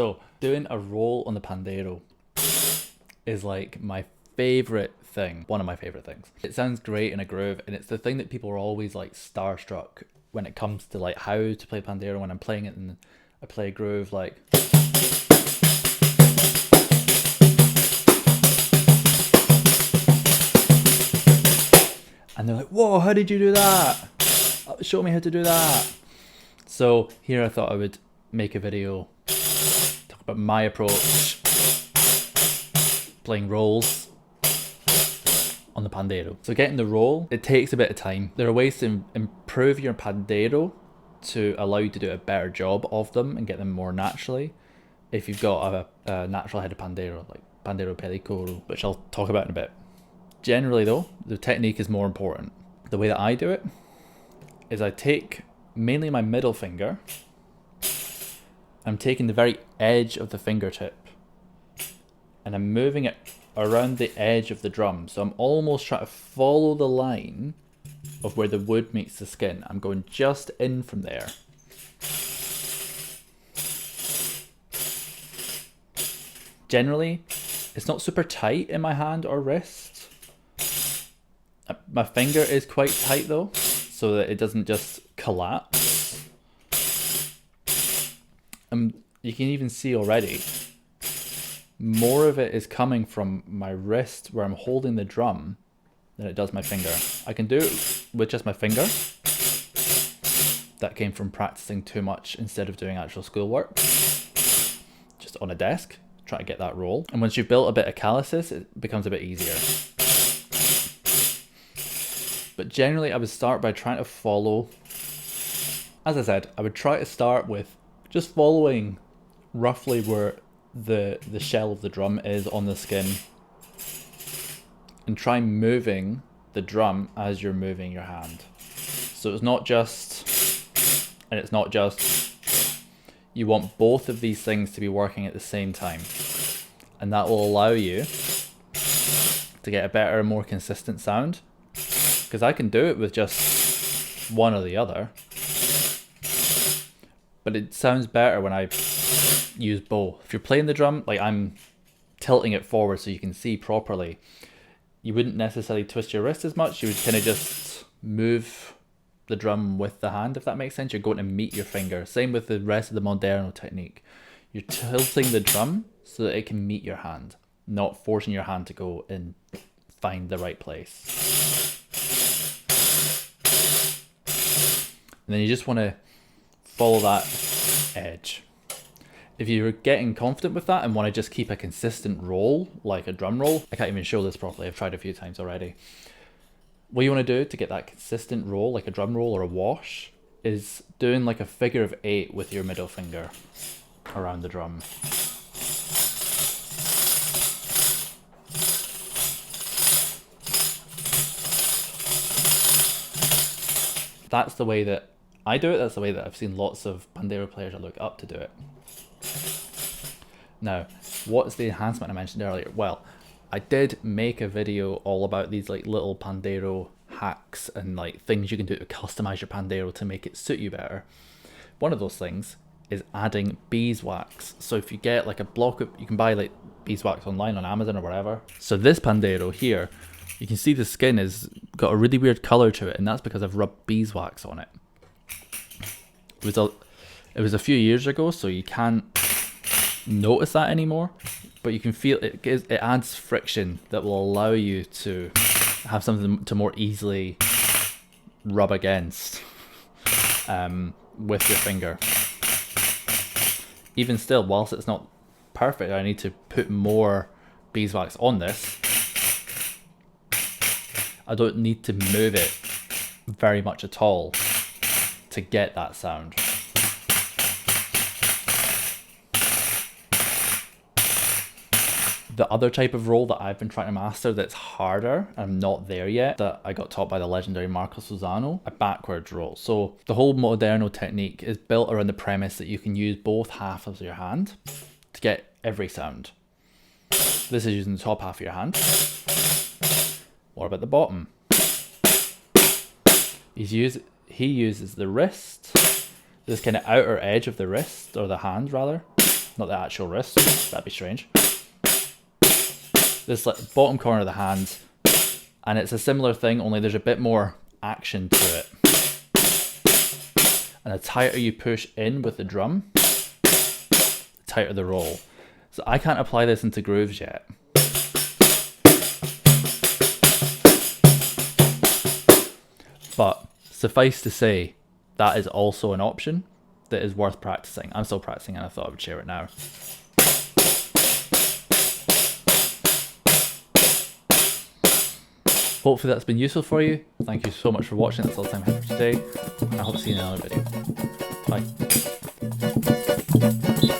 So doing a roll on the pandeiro is like my favorite thing, one of my favorite things. It sounds great in a groove, and it's the thing that people are always like starstruck when it comes to like how to play pandeiro. When I'm playing it and I play a groove like, and they're like, whoa, how did you do that? Show me how to do that. So here I thought I would make a video, talk about my approach playing rolls on the pandeiro. So getting the roll, it takes a bit of time. There are ways to improve your pandeiro to allow you to do a better job of them and get them more naturally. If you've got a natural headed pandeiro, like pandeiro pellicolo, which I'll talk about in a bit. Generally though, the technique is more important. The way that I do it is I take mainly my middle finger. I'm taking the very edge of the fingertip and I'm moving it around the edge of the drum. So I'm almost trying to follow the line of where the wood meets the skin. I'm going just in from there. Generally, it's not super tight in my hand or wrist. My finger is quite tight though, so that it doesn't just collapse. You can even see already, more of it is coming from my wrist where I'm holding the drum than it does my finger. I can do it with just my finger. That came from practicing too much instead of doing actual schoolwork. Just on a desk, try to get that roll. And once you've built a bit of calluses, it becomes a bit easier. But generally I would start by trying to follow, as I said, I would try to start with just following roughly where the shell of the drum is on the skin, and try moving the drum as you're moving your hand. So it's not just, you want both of these things to be working at the same time, and that will allow you to get a better, more consistent sound. Because I can do it with just one or the other, but it sounds better when I use both. If you're playing the drum, like I'm tilting it forward so you can see properly, you wouldn't necessarily twist your wrist as much. You would kind of just move the drum with the hand, if that makes sense. You're going to meet your finger. Same with the rest of the Moderno technique. You're tilting the drum so that it can meet your hand, not forcing your hand to go and find the right place. And then you just want to follow that edge. If you're getting confident with that and want to just keep a consistent roll, like a drum roll, I can't even show this properly, I've tried a few times already. What you want to do to get that consistent roll, like a drum roll or a wash, is doing like a figure of 8 with your middle finger around the drum. That's the way that I do it. That's the way that I've seen lots of pandeiro players I look up to do it. Now, what's the enhancement I mentioned earlier? Well, I did make a video all about these like little pandeiro hacks and like things you can do to customize your pandeiro to make it suit you better. One of those things is adding beeswax. So if you get like a block of, you can buy like beeswax online on Amazon or whatever. So this pandeiro here, you can see the skin has got a really weird color to it, and that's because I've rubbed beeswax on it. It was a few years ago, so you can't notice that anymore, but you can feel it adds friction that will allow you to have something to more easily rub against with your finger. Even still, whilst it's not perfect, I need to put more beeswax on this. I don't need to move it very much at all to get that sound. The other type of roll that I've been trying to master that's harder, I'm not there yet, that I got taught by the legendary Marco Susano, a backwards roll. So the whole Moderno technique is built around the premise that you can use both halves of your hand to get every sound. This is using the top half of your hand. What about the bottom? He uses the wrist, this kind of outer edge of the wrist, or the hand rather, not the actual wrist. That'd be strange. This like bottom corner of the hand, and it's a similar thing, only there's a bit more action to it. And the tighter you push in with the drum, the tighter the roll. So I can't apply this into grooves yet. But suffice to say, that is also an option that is worth practicing. I'm still practicing and I thought I would share it now. Hopefully that's been useful for you. Thank you so much for watching. That's all the time I have for today. I hope to see you in another video. Bye.